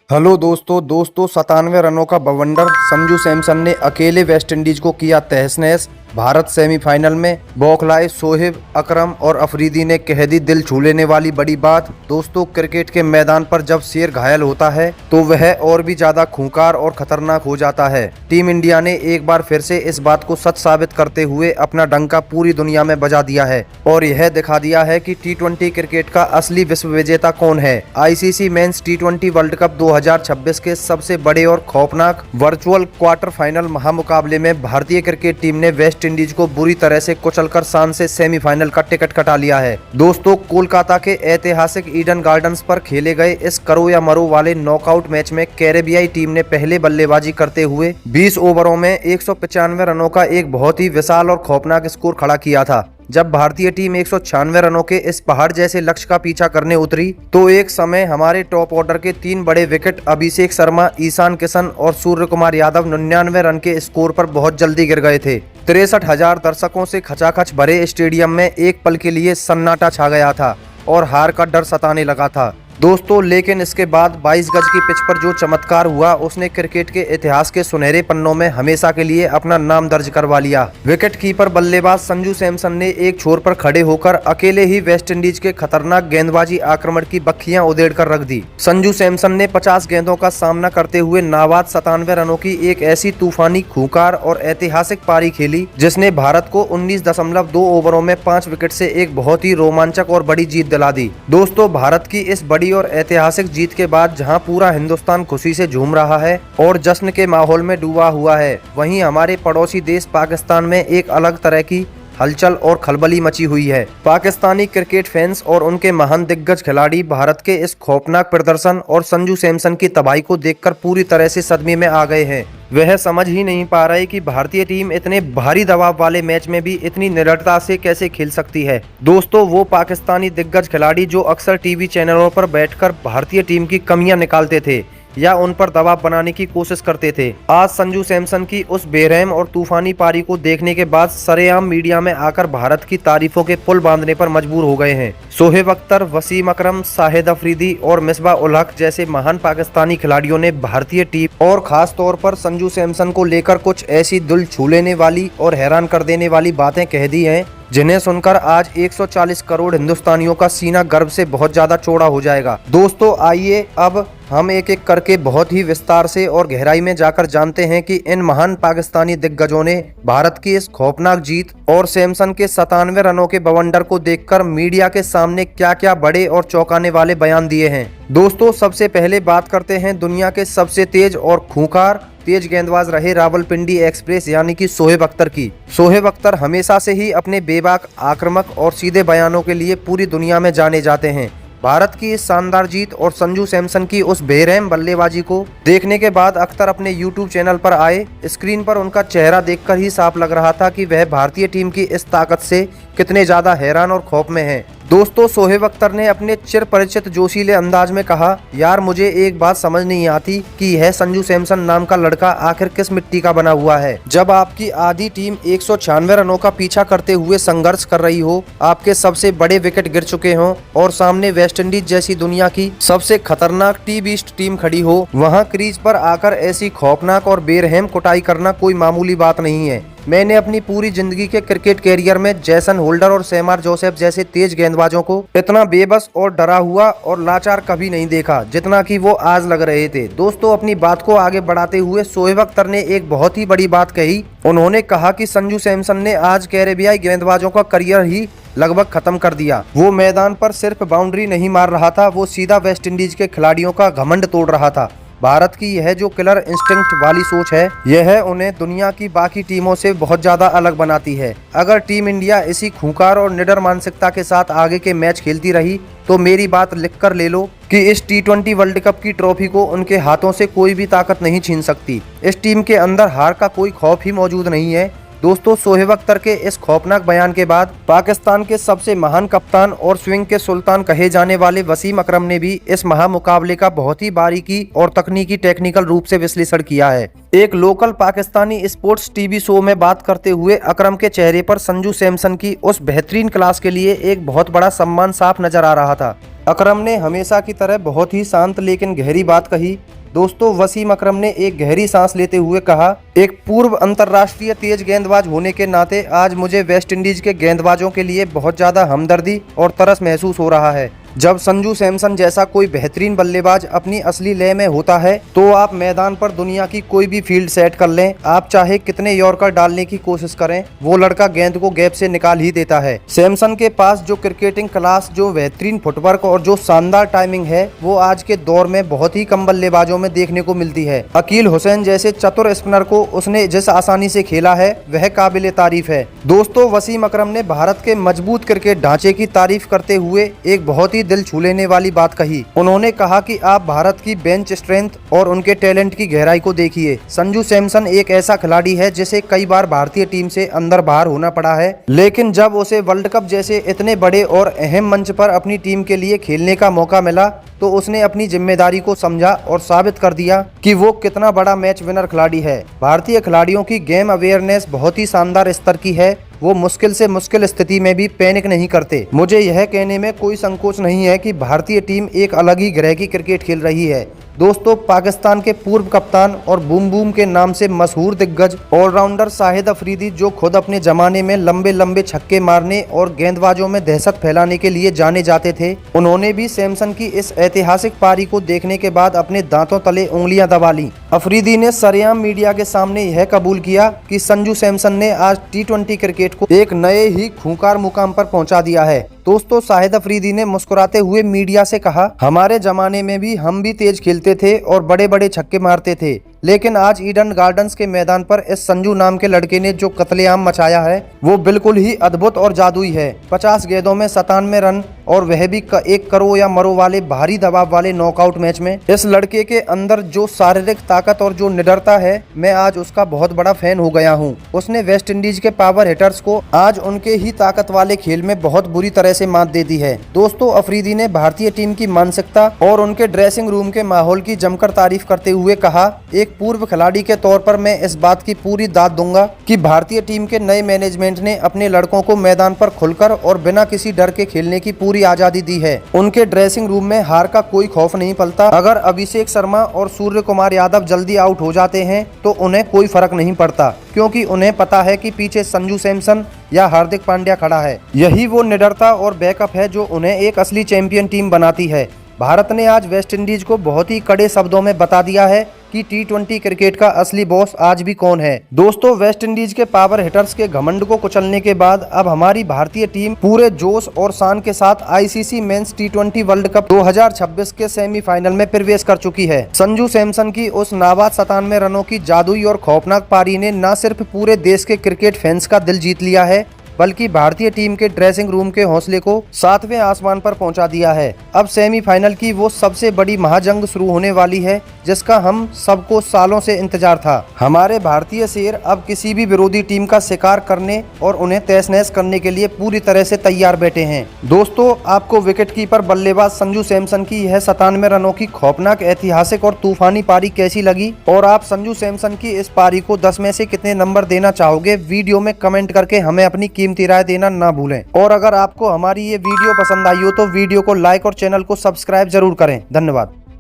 Hello दोस्तों 97 रनों का बवंडर संजू सैमसन ने अकेले वेस्टइंडीज को किया तहस-नहस। भारत सेमीफाइनल में बौखलाए शोएब अकरम और अफरीदी ने कह दी दिल छू लेने वाली बड़ी बात। दोस्तों, क्रिकेट के मैदान पर जब शेर घायल होता है तो वह और भी ज्यादा खूंखार और खतरनाक हो जाता है। टीम इंडिया ने एक बार फिर से इस बात को सच साबित करते हुए अपना डंका पूरी दुनिया में बजा दिया है और यह दिखा दिया है कि टी20 क्रिकेट का असली विश्व विजेता कौन है। आईसीसी मेंस टी20 वर्ल्ड कप 2026 के सबसे बड़े और खौफनाक वर्चुअल क्वार्टर फाइनल महामुकाबले में भारतीय क्रिकेट टीम ने वेस्ट इंडीज को बुरी तरह से कुचलकर शान से सेमीफाइनल का टिकट कटा लिया है। दोस्तों, कोलकाता के ऐतिहासिक ईडन गार्डन्स पर खेले गए इस करो या मरो वाले नॉकआउट मैच में कैरेबियाई टीम ने पहले बल्लेबाजी करते हुए 20 ओवरों में 195 रनों का एक बहुत ही विशाल और खौफनाक स्कोर खड़ा किया था। जब भारतीय टीम 196 रनों के इस पहाड़ जैसे लक्ष्य का पीछा करने उतरी तो एक समय हमारे टॉप ऑर्डर के 3 बड़े विकेट अभिषेक शर्मा, ईशान किशन और सूर्य कुमार यादव 99 रन के स्कोर पर बहुत जल्दी गिर गए थे। 63,000 दर्शकों से खचाखच भरे स्टेडियम में एक पल के लिए सन्नाटा छा गया था और हार का डर सताने लगा था। दोस्तों, लेकिन इसके बाद 22 गज की पिच पर जो चमत्कार हुआ उसने क्रिकेट के इतिहास के सुनहरे पन्नों में हमेशा के लिए अपना नाम दर्ज करवा लिया। विकेट कीपर बल्लेबाज संजू सैमसन ने एक छोर पर खड़े होकर अकेले ही वेस्टइंडीज के खतरनाक गेंदबाजी आक्रमण की बखियां उधेड़ कर रख दी। संजू सैमसन ने 50 गेंदों का सामना करते हुए नाबाद 97 रनों की एक ऐसी तूफानी, खूंखार और ऐतिहासिक पारी खेली जिसने भारत को 19.2 ओवरों में 5 विकेट से एक बहुत ही रोमांचक और बड़ी जीत दिला दी। दोस्तों, भारत की इस बड़ी और ऐतिहासिक जीत के बाद जहां पूरा हिंदुस्तान खुशी से झूम रहा है और जश्न के माहौल में डूबा हुआ है, वहीं हमारे पड़ोसी देश पाकिस्तान में एक अलग तरह की हलचल और खलबली मची हुई है। पाकिस्तानी क्रिकेट फैंस और उनके महान दिग्गज खिलाड़ी भारत के इस खौफनाक प्रदर्शन और संजू सैमसन की तबाही को देखकर पूरी तरह से सदमे में आ गए हैं। वह समझ ही नहीं पा रहे कि भारतीय टीम इतने भारी दबाव वाले मैच में भी इतनी निडरता से कैसे खेल सकती है। दोस्तों, वो पाकिस्तानी दिग्गज खिलाड़ी जो अक्सर टीवी चैनलों पर बैठकर भारतीय टीम की कमियां निकालते थे या उन पर दबाव बनाने की कोशिश करते थे, आज संजू सैमसन की उस बेरहम और तूफानी पारी को देखने के बाद सरेआम मीडिया में आकर भारत की तारीफों के पुल बांधने पर मजबूर हो गए हैं। शोएब अख्तर, वसीम अकरम, शाहिद अफरीदी और मिसबाह उल हक जैसे महान पाकिस्तानी खिलाड़ियों ने भारतीय टीम और खास तौर पर संजू सैमसन को लेकर कुछ ऐसी दिल छू लेने वाली और हैरान कर देने वाली बातें कह दी हैं जिन्हें सुनकर आज 140 करोड़ हिंदुस्तानियों का सीना गर्व से बहुत ज्यादा चौड़ा हो जाएगा। दोस्तों, आइए अब हम एक एक करके बहुत ही विस्तार से और गहराई में जाकर जानते हैं कि इन महान पाकिस्तानी दिग्गजों ने भारत की इस खौफनाक जीत और सैमसन के 97 रनों के बवंडर को देखकर मीडिया के सामने क्या क्या बड़े और चौंकाने वाले बयान दिए हैं। दोस्तों, सबसे पहले बात करते हैं दुनिया के सबसे तेज और खूंखार तेज गेंदबाज रहे रावलपिंडी एक्सप्रेस यानी कि शोएब अख्तर की। शोएब अख्तर हमेशा से ही अपने बेबाक, आक्रामक और सीधे बयानों के लिए पूरी दुनिया में जाने जाते हैं। भारत की इस शानदार जीत और संजू सैमसन की उस बेरहम बल्लेबाजी को देखने के बाद अख्तर अपने YouTube चैनल पर आए। स्क्रीन पर उनका चेहरा देखकर ही साफ लग रहा था कि वह भारतीय टीम की इस ताकत से कितने ज्यादा हैरान और खौफ में हैं। दोस्तों, शोएब अख्तर ने अपने चिर परिचित जोशीले अंदाज में कहा, यार मुझे एक बात समझ नहीं आती कि यह संजू सैमसन नाम का लड़का आखिर किस मिट्टी का बना हुआ है। जब आपकी आधी टीम 196 रनों का पीछा करते हुए संघर्ष कर रही हो, आपके सबसे बड़े विकेट गिर चुके हों और सामने वेस्टइंडीज जैसी दुनिया की सबसे खतरनाक टी बीस्ट टीम खड़ी हो, वहां क्रीज पर आकर ऐसी खौफनाक और बेरहम कुटाई करना कोई मामूली बात नहीं है। मैंने अपनी पूरी जिंदगी के क्रिकेट कैरियर में जैसन होल्डर और शैमार जोसेफ जैसे तेज गेंदबाजों को इतना बेबस और डरा हुआ और लाचार कभी नहीं देखा जितना कि वो आज लग रहे थे। दोस्तों, अपनी बात को आगे बढ़ाते हुए शोएब अख्तर ने एक बहुत ही बड़ी बात कही। उन्होंने कहा कि संजू सैमसन ने आज कैरेबियाई गेंदबाजों का करियर ही लगभग खत्म कर दिया। वो मैदान पर सिर्फ बाउंड्री नहीं मार रहा था, वो सीधा वेस्टइंडीज के खिलाड़ियों का घमंड तोड़ रहा था। भारत की यह जो किलर इंस्टिंक्ट वाली सोच है, यह उन्हें दुनिया की बाकी टीमों से बहुत ज्यादा अलग बनाती है। अगर टीम इंडिया इसी खूंखार और निडर मानसिकता के साथ आगे के मैच खेलती रही तो मेरी बात लिखकर ले लो कि इस टी20 वर्ल्ड कप की ट्रॉफी को उनके हाथों से कोई भी ताकत नहीं छीन सकती। इस टीम के अंदर हार का कोई खौफ ही मौजूद नहीं है। दोस्तों, शोएब अख्तर के इस खौफनाक बयान के बाद पाकिस्तान के सबसे महान कप्तान और स्विंग के सुल्तान कहे जाने वाले वसीम अकरम ने भी इस महामुकाबले का बहुत ही बारीकी और तकनीकी टेक्निकल रूप से विश्लेषण किया है। एक local Pakistani sports TV show में बात करते हुए अकरम के चेहरे पर संजू सैमसन की उस बेहतरीन क्लास के लिए एक बहुत बड़ा सम्मान साफ नजर आ रहा था। अकरम ने हमेशा की तरह बहुत ही शांत लेकिन गहरी बात कही। दोस्तों वसीम अकरम ने एक गहरी सांस लेते हुए कहा, एक पूर्व अंतर्राष्ट्रीय तेज गेंदबाज होने के नाते आज मुझे वेस्ट इंडीज के गेंदबाजों के लिए बहुत ज्यादा हमदर्दी और तरस महसूस हो रहा है। जब संजू सैमसन जैसा कोई बेहतरीन बल्लेबाज अपनी असली लय में होता है तो आप मैदान पर दुनिया की कोई भी फील्ड सेट कर लें, आप चाहे कितने यॉर्कर डालने की कोशिश करें, वो लड़का गेंद को गैप से निकाल ही देता है। सैमसन के पास जो क्रिकेटिंग क्लास, जो बेहतरीन फुटवर्क और जो शानदार टाइमिंग है, वो आज के दौर में बहुत ही कम बल्लेबाजों में देखने को मिलती है। अकील हुसैन जैसे चतुर स्पिनर को उसने जिस आसानी से खेला है वह काबिले तारीफ है। दोस्तों वसीम अकरम ने भारत के मजबूत क्रिकेट ढांचे की तारीफ करते हुए एक बहुत ही दिल छू लेने वाली बात कही। उन्होंने कहा कि आप भारत की बेंच स्ट्रेंथ और उनके टैलेंट की गहराई को देखिए। संजू सैमसन एक ऐसा खिलाड़ी है जिसे कई बार भारतीय टीम से अंदर बाहर होना पड़ा है, लेकिन जब उसे वर्ल्ड कप जैसे इतने बड़े और अहम मंच पर अपनी टीम के लिए खेलने का मौका मिला तो उसने अपनी जिम्मेदारी को समझा और साबित कर दिया कि वो कितना बड़ा मैच विनर खिलाड़ी है। भारतीय खिलाड़ियों की गेम अवेयरनेस बहुत ही शानदार स्तर की है। वो मुश्किल से मुश्किल स्थिति में भी पैनिक नहीं करते। मुझे यह कहने में कोई संकोच नहीं है कि भारतीय टीम एक अलग ही ग्रह की क्रिकेट खेल रही है। दोस्तों पाकिस्तान के पूर्व कप्तान और बूम बूम के नाम से मशहूर दिग्गज ऑलराउंडर शाहिद अफरीदी, जो खुद अपने जमाने में लंबे लंबे छक्के मारने और गेंदबाजों में दहशत फैलाने के लिए जाने जाते थे, उन्होंने भी सैमसन की इस ऐतिहासिक पारी को देखने के बाद अपने दांतों तले उंगलियां दबा ली। अफरीदी ने सरेआम मीडिया के सामने यह कबूल किया कि संजू सैमसन ने आज T20 क्रिकेट को एक नए ही खूंखार मुकाम पर पहुंचा दिया है। दोस्तों शाहिद अफरीदी ने मुस्कुराते हुए मीडिया से कहा, हमारे जमाने में भी हम भी तेज खेलते थे और बड़े बड़े छक्के मारते थे, लेकिन आज ईडन गार्डन्स के मैदान पर इस संजू नाम के लड़के ने जो कत्लेआम मचाया है वो बिल्कुल ही अद्भुत और जादुई है। 50 गेंदों में 97 रन और वह भी एक करो या मरो वाले भारी दबाव वाले नॉकआउट मैच में। इस लड़के के अंदर जो शारीरिक ताकत और जो निडरता है, मैं आज उसका बहुत बड़ा फैन हो गया हूँ। उसने वेस्ट इंडीज के पावर हिटर्स को आज उनके ही ताकत वाले खेल में बहुत बुरी तरह से मात दे दी है। दोस्तों अफरीदी ने भारतीय टीम की मानसिकता और उनके ड्रेसिंग रूम के माहौल की जमकर तारीफ करते हुए कहा, एक पूर्व खिलाड़ी के तौर पर मैं इस बात की पूरी दाद दूंगा कि भारतीय टीम के नए मैनेजमेंट ने अपने लड़कों को मैदान पर खुलकर और बिना किसी डर के खेलने की पूरी आजादी दी है। उनके ड्रेसिंग रूम में हार का कोई खौफ नहीं पलता। अगर अभिषेक शर्मा और सूर्य कुमार यादव जल्दी आउट हो जाते हैं तो उन्हें कोई फर्क नहीं पड़ता, क्योंकि उन्हें पता है कि पीछे संजू सैमसन या हार्दिक पांड्या खड़ा है। यही वो निडरता और बैकअप है जो उन्हें एक असली चैंपियन टीम बनाती है। भारत ने आज वेस्ट इंडीज को बहुत ही कड़े शब्दों में बता दिया है कि T20 क्रिकेट का असली बॉस आज भी कौन है। दोस्तों वेस्ट इंडीज के पावर हिटर्स के घमंड को कुचलने के बाद अब हमारी भारतीय टीम पूरे जोश और शान के साथ ICC mains T20 world cup 2026 के सेमीफाइनल में प्रवेश कर चुकी है। संजू सैमसन की उस नाबाद 97 रनों की जादुई और खौफनाक पारी ने न सिर्फ पूरे देश के क्रिकेट फैंस का दिल जीत लिया है, बल्कि भारतीय टीम के ड्रेसिंग रूम के हौसले को 7वें आसमान पर पहुंचा दिया है। अब सेमीफाइनल की वो सबसे बड़ी महाजंग शुरू होने वाली है जिसका हम सबको सालों से इंतजार था। हमारे भारतीय शेर अब किसी भी विरोधी टीम का शिकार करने और उन्हें तहस-नहस करने के लिए पूरी तरह से तैयार बैठे हैं। दोस्तों आपको विकेटकीपर बल्लेबाज संजू सैमसन की यह 97 रनों की खौफनाक, ऐतिहासिक और तूफानी पारी कैसी लगी, और आप संजू सैमसन की इस पारी को 10 में से कितने नंबर देना चाहोगे, वीडियो में कमेंट करके हमें अपनी कीमती राय देना ना भूलें। और अगर आपको हमारी ये वीडियो पसंद आई हो तो वीडियो को लाइक और चैनल को सब्सक्राइब जरूर करें। धन्यवाद।